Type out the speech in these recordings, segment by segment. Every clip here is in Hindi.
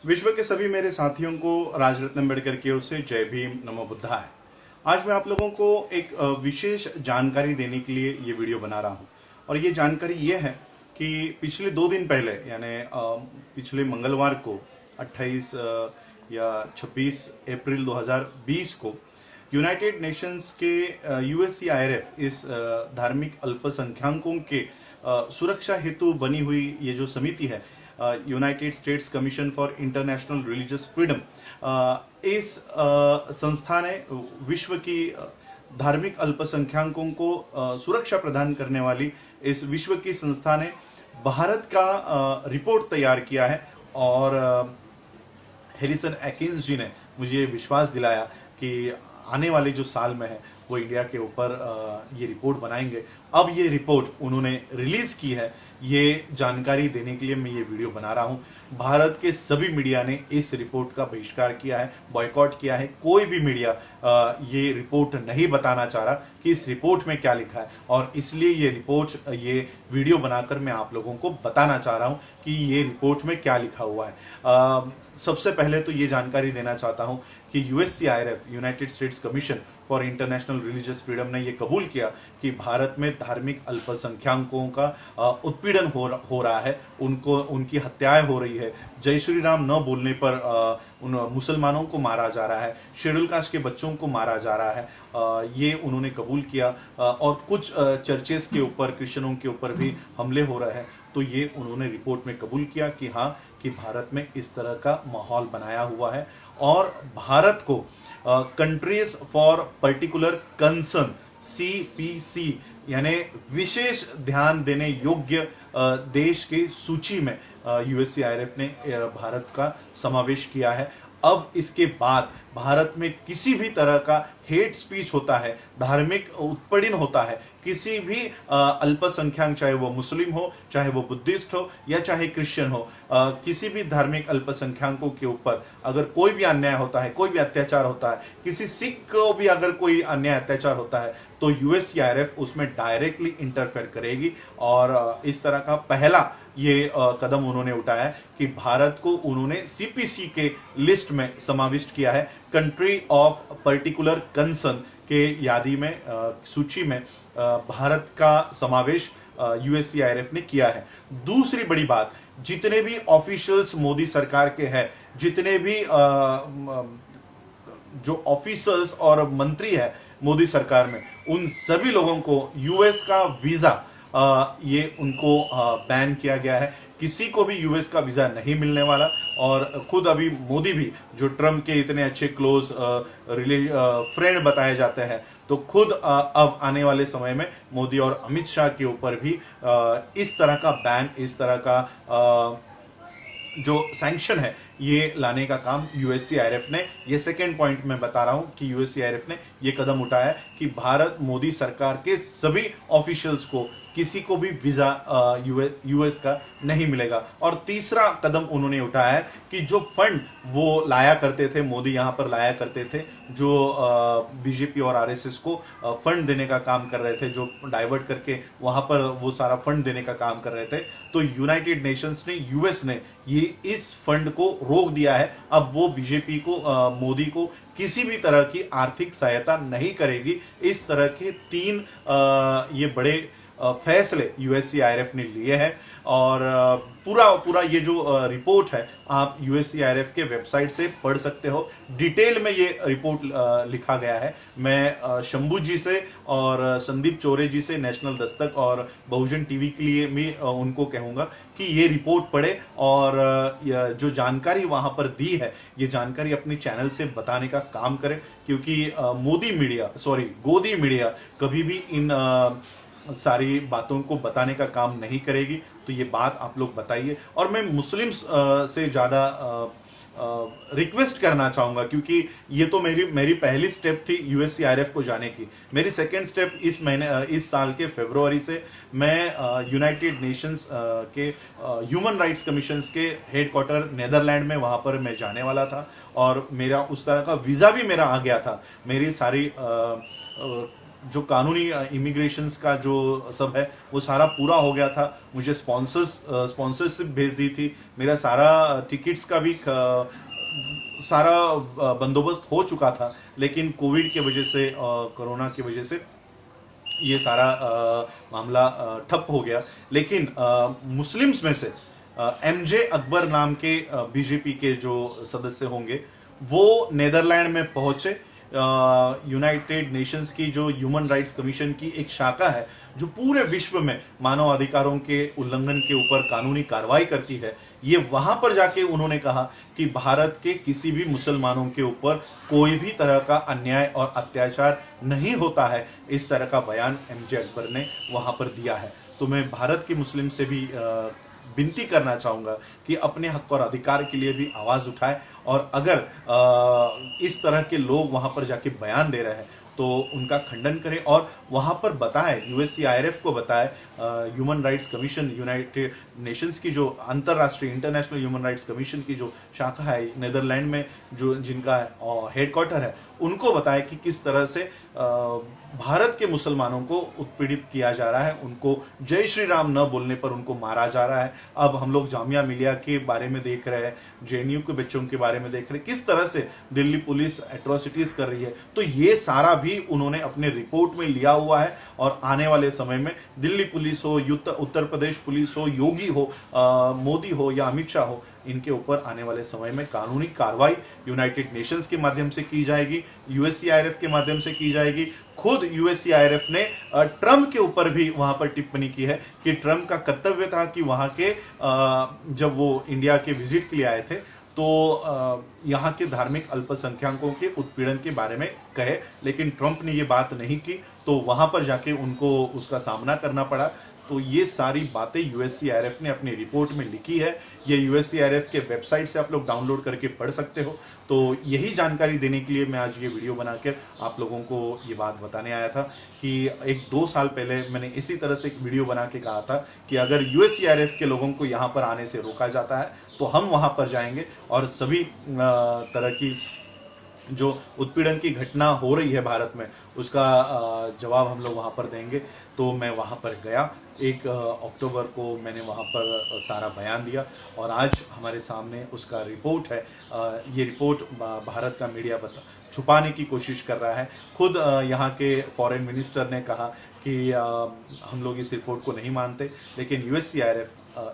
विश्व के सभी मेरे साथियों को राजरत्न अम्बेडकर की ओर से जय भीम, नमो बुद्धाय। आज मैं आप लोगों को एक विशेष जानकारी देने के लिए ये वीडियो बना रहा हूँ। और ये जानकारी ये है कि पिछले 2 दिन पहले यानी पिछले मंगलवार को 28 या 26 अप्रैल 2020 को यूनाइटेड नेशंस के USCIRF इस धार्मिक अल्पसंख्याकों के सुरक्षा हेतु बनी हुई ये जो समिति है, United states commission for international religious freedom, इस संस्था ने विश्व की धार्मिक अल्पसंख्याकों को सुरक्षा प्रदान करने वाली इस विश्व की संस्था ने भारत का रिपोर्ट तैयार किया है। और हेरिसन एकिन्स जी ने मुझे विश्वास दिलाया कि आने वाले जो साल में है वो इंडिया के ऊपर ये रिपोर्ट बनाएंगे। अब ये रिपोर्ट उन्होंने रिलीज की है, ये जानकारी देने के लिए मैं ये वीडियो बना रहा हूँ। भारत के सभी मीडिया ने इस रिपोर्ट का बहिष्कार किया है, बॉयकॉट किया है। कोई भी मीडिया ये रिपोर्ट नहीं बताना चाह रहा कि इस रिपोर्ट में क्या लिखा है, और इसलिए ये वीडियो बनाकर मैं आप लोगों को बताना चाह रहा हूँ कि ये रिपोर्ट में क्या लिखा हुआ है। सबसे पहले तो ये जानकारी देना चाहता हूँ कि USCIRF, United states commission for international religious freedom, ने ये कबूल किया कि भारत में धार्मिक अल्पसंख्याकों का उत्पीड़न हो रहा है, उनकी हत्याएं हो रही है। जय श्री राम न बोलने पर उन मुसलमानों को मारा जा रहा है, शेड्यूल कास्ट के बच्चों को मारा जा रहा है। ये उन्होंने कबूल किया। और कुछ चर्चेस के ऊपर, क्रिश्चियनों के ऊपर भी हमले हो रहे हैं, तो ये उन्होंने रिपोर्ट में कबूल किया कि हाँ, कि भारत में इस तरह का माहौल बनाया हुआ है। और भारत को countries for particular concern CPC यानी विशेष ध्यान देने योग्य देश की सूची में USCIRF ने भारत का समावेश किया है। अब इसके बाद भारत में किसी भी तरह का हेट स्पीच होता है, धार्मिक उत्पीड़न होता है, किसी भी अल्पसंख्यक, चाहे वो मुस्लिम हो, चाहे वो बुद्धिस्ट हो, या चाहे क्रिश्चियन हो, किसी भी धार्मिक अल्पसंख्यकों के ऊपर अगर कोई भी अन्याय होता है, कोई भी अत्याचार होता है, किसी सिख को भी अगर कोई अन्याय अत्याचार होता है, तो USCIRF उसमें डायरेक्टली इंटरफेयर करेगी। और इस तरह का पहला ये कदम उन्होंने उठाया है कि भारत को उन्होंने CPC के लिस्ट में समाविष्ट किया है, कंट्री ऑफ पर्टिकुलर कंसर्न के यादी में, सूची में भारत का समावेश USCIRF ने किया है। दूसरी बड़ी बात, जितने भी ऑफिशियल्स मोदी सरकार के हैं, जितने भी जो ऑफिसर्स और मंत्री है मोदी सरकार में, उन सभी लोगों को US का वीजा ये उनको बैन किया गया है। किसी को भी US का वीजा नहीं मिलने वाला। और खुद अभी मोदी भी, जो ट्रम्प के इतने अच्छे क्लोज फ्रेंड बताए जाते हैं, तो खुद अब आने वाले समय में मोदी और अमित शाह के ऊपर भी इस तरह का बैन, इस तरह का जो सैंक्शन है, ये लाने का काम USCIRF ने, ये सेकेंड पॉइंट में बता रहा हूं कि USCIRF ने ये कदम उठाया है कि भारत मोदी सरकार के सभी ऑफिशियल्स को, किसी को भी वीजा US का नहीं मिलेगा। और तीसरा कदम उन्होंने उठाया है कि जो फंड वो लाया करते थे, मोदी यहाँ पर लाया करते थे, जो BJP और RSS को फंड देने का काम कर रहे थे, जो डाइवर्ट करके वहाँ पर वो सारा फंड देने का काम कर रहे थे, तो यूनाइटेड नेशंस ने, US ने ये इस फंड को रोक दिया है। अब वो BJP को, मोदी को किसी भी तरह की आर्थिक सहायता नहीं करेगी। इस तरह के 3 ये बड़े फैसले USCIRF ने लिए हैं। और पूरा ये जो रिपोर्ट है, आप USCIRF के वेबसाइट से पढ़ सकते हो। डिटेल में ये रिपोर्ट लिखा गया है। मैं शंभू जी से और संदीप चौरे जी से, नेशनल दस्तक और बहुजन टीवी के लिए मैं उनको कहूँगा कि ये रिपोर्ट पढ़े, और जो जानकारी वहाँ पर दी है, ये जानकारी अपने चैनल से बताने का काम करें। क्योंकि गोदी मीडिया कभी भी इन सारी बातों को बताने का काम नहीं करेगी। तो ये बात आप लोग बताइए। और मैं मुस्लिम्स से ज़्यादा रिक्वेस्ट करना चाहूँगा, क्योंकि ये तो मेरी पहली स्टेप थी USCIRF को जाने की। मेरी सेकेंड स्टेप इस साल के फरवरी से मैं यूनाइटेड नेशंस के ह्यूमन राइट्स कमीशंस के हेडक्वार्टर नेदरलैंड में, वहाँ पर मैं जाने वाला था। और मेरा उस तरह का वीज़ा भी मेरा आ गया था। मेरी सारी जो कानूनी इमिग्रेशंस का जो सब है वो सारा पूरा हो गया था। मुझे स्पॉन्सरशिप भेज दी थी, मेरा सारा टिकट्स का भी सारा बंदोबस्त हो चुका था, लेकिन कोविड की वजह से, कोरोना की वजह से ये सारा मामला ठप हो गया। लेकिन मुस्लिम्स में से एमजे अकबर नाम के बीजेपी के जो सदस्य होंगे वो नेदरलैंड में पहुंचे। यूनाइटेड नेशंस की जो ह्यूमन राइट्स कमीशन की एक शाखा है जो पूरे विश्व में मानव अधिकारों के उल्लंघन के ऊपर कानूनी कार्रवाई करती है, ये वहां पर जाके उन्होंने कहा कि भारत के किसी भी मुसलमानों के ऊपर कोई भी तरह का अन्याय और अत्याचार नहीं होता है। इस तरह का बयान एमजे अकबर ने वहां पर दिया है। तो मैं भारत के मुस्लिम से भी विनती करना चाहूंगा कि अपने हक और अधिकार के लिए भी आवाज उठाए, और अगर इस तरह के लोग वहां पर जाके बयान दे रहे हैं तो उनका खंडन करें और वहां पर बताएं, यूएससीआईआरएफ को बताएं, human rights commission, United Nations की जो अंतरराष्ट्रीय इंटरनेशनल ह्यूमन राइट्स कमीशन की जो शाखा है नेदरलैंड में, जो जिनका हेडक्वार्टर है, उनको बताएं कि किस तरह से भारत के मुसलमानों को उत्पीड़ित किया जा रहा है, उनको जय श्री राम न बोलने पर उनको मारा जा रहा है। अब हम लोग जामिया मिलिया के बारे में देख रहे हैं, जेएनयू के बच्चों के बारे में देख रहे हैं, किस तरह से दिल्ली पुलिस एट्रोसिटीज कर रही है। तो ये सारा भी उन्होंने अपने रिपोर्ट में लिया हुआ है, और आने वाले समय में दिल्ली पुलिस हो, उत्तर प्रदेश पुलिस हो, योगी हो, मोदी हो या अमित शाह हो, इनके ऊपर आने वाले समय में कानूनी कार्रवाई यूनाइटेड नेशंस के माध्यम से की जाएगी, यूएससीआईआरएफ के माध्यम से की जाएगी। खुद यूएससीआईआरएफ ने ट्रम्प के ऊपर भी वहां पर टिप्पणी की है कि ट्रम्प का कर्तव्य था कि वहां के जब वो इंडिया के विजिट के लिए आए थे तो यहाँ के धार्मिक अल्पसंख्यकों के उत्पीड़न के बारे में कहे, लेकिन ट्रंप ने ये बात नहीं की, तो वहां पर जाके उनको उसका सामना करना पड़ा। तो ये सारी बातें यूएससीआईआरएफ ने अपनी रिपोर्ट में लिखी है। ये यूएससीआईआरएफ के वेबसाइट से आप लोग डाउनलोड करके पढ़ सकते हो। तो यही जानकारी देने के लिए मैं आज ये वीडियो बनाकर आप लोगों को ये बात बताने आया था कि 1-2 साल पहले मैंने इसी तरह से एक वीडियो बना के कहा था कि अगर यूएससीआईआरएफ के लोगों को यहाँ पर आने से रोका जाता है तो हम वहाँ पर जाएंगे और सभी तरह की जो उत्पीड़न की घटना हो रही है भारत में उसका जवाब हम लोग वहाँ पर देंगे। तो मैं वहाँ पर गया, 1 अक्टूबर को मैंने वहाँ पर सारा बयान दिया और आज हमारे सामने उसका रिपोर्ट है। ये रिपोर्ट भारत का मीडिया छुपाने की कोशिश कर रहा है। खुद यहाँ के फॉरेन मिनिस्टर ने कहा कि हम लोग इस रिपोर्ट को नहीं मानते, लेकिन यूएससीआईआरएफ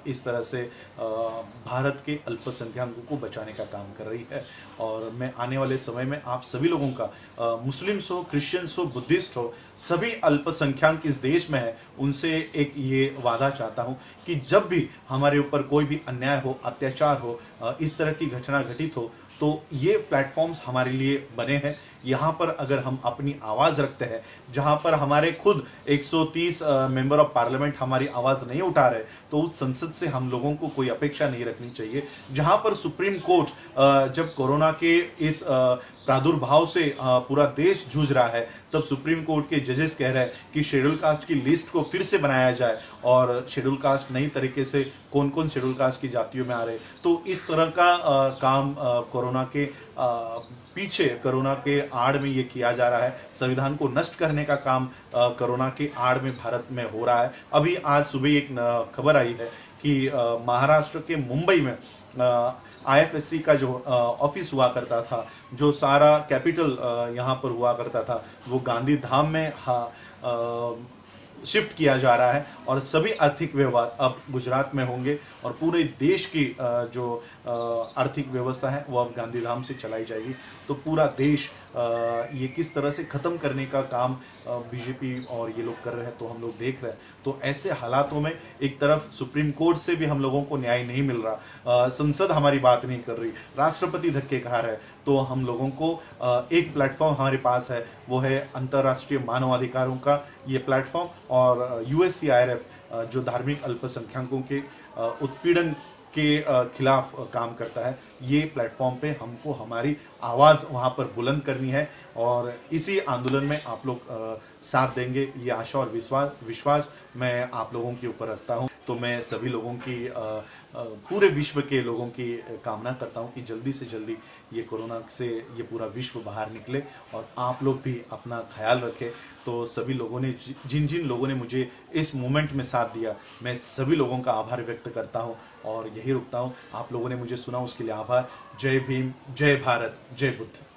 इस तरह से भारत के अल्पसंख्यकों को बचाने का काम कर रही है। और मैं आने वाले समय में आप सभी लोगों का, मुस्लिम्स हो, क्रिश्चियंस हो, बुद्धिस्ट हो, सभी अल्पसंख्यक इस देश में है, उनसे एक ये वादा चाहता हूँ कि जब भी हमारे ऊपर कोई भी अन्याय हो, अत्याचार हो, इस तरह की घटना घटित हो, तो ये प्लेटफॉर्म्स हमारे लिए बने हैं। यहाँ पर अगर हम अपनी आवाज़ रखते हैं, जहाँ पर हमारे खुद 130 मेंबर ऑफ पार्लियामेंट हमारी आवाज़ नहीं उठा रहे, तो उस संसद से हम लोगों को कोई अपेक्षा नहीं रखनी चाहिए। जहाँ पर सुप्रीम कोर्ट जब कोरोना के इस प्रादुर्भाव से पूरा देश जूझ रहा है, तब सुप्रीम कोर्ट के जजेस कह रहे हैं कि शेड्यूल कास्ट की लिस्ट को फिर से बनाया जाए और शेड्यूल कास्ट नई तरीके से कौन कौन शेड्यूल कास्ट की जातियों में आ रहे। तो इस तरह का काम कोरोना के पीछे, कोरोना के आड़ में ये किया जा रहा है। संविधान को नष्ट करने का काम कोरोना के आड़ में भारत में हो रहा है। अभी आज सुबह एक खबर आई है कि महाराष्ट्र के मुंबई में आईएफएससी का जो ऑफिस हुआ करता था, जो सारा कैपिटल यहाँ पर हुआ करता था, वो गांधी धाम में शिफ्ट किया जा रहा है और सभी आर्थिक व्यवहार अब गुजरात में होंगे और पूरे देश की जो आर्थिक व्यवस्था है वो अब गांधीधाम से चलाई जाएगी। तो पूरा देश ये किस तरह से ख़त्म करने का काम बीजेपी और ये लोग कर रहे हैं, तो हम लोग देख रहे हैं। तो ऐसे हालातों में एक तरफ सुप्रीम कोर्ट से भी हम लोगों को न्याय नहीं मिल रहा, संसद हमारी बात नहीं कर रही, राष्ट्रपति धक्के खा रहे हैं, तो हम लोगों को एक प्लेटफॉर्म हमारे पास है, वो है अंतर्राष्ट्रीय मानवाधिकारों का ये प्लेटफॉर्म और यूएससीआईआरएफ जो धार्मिक अल्पसंख्यकों के उत्पीड़न के खिलाफ काम करता है। ये प्लेटफॉर्म पे हमको हमारी आवाज़ वहाँ पर बुलंद करनी है और इसी आंदोलन में आप लोग साथ देंगे, ये आशा और विश्वास मैं आप लोगों के ऊपर रखता हूँ। तो मैं सभी लोगों की पूरे विश्व के लोगों की कामना करता हूं कि जल्दी से जल्दी ये कोरोना से ये पूरा विश्व बाहर निकले और आप लोग भी अपना ख्याल रखें। तो सभी लोगों ने जिन जिन लोगों ने मुझे इस मोमेंट में साथ दिया, मैं सभी लोगों का आभार व्यक्त करता हूं और यही रुकता हूं। आप लोगों ने मुझे सुना उसके लिए आभार। जय भीम, जय भारत, जय बुद्ध।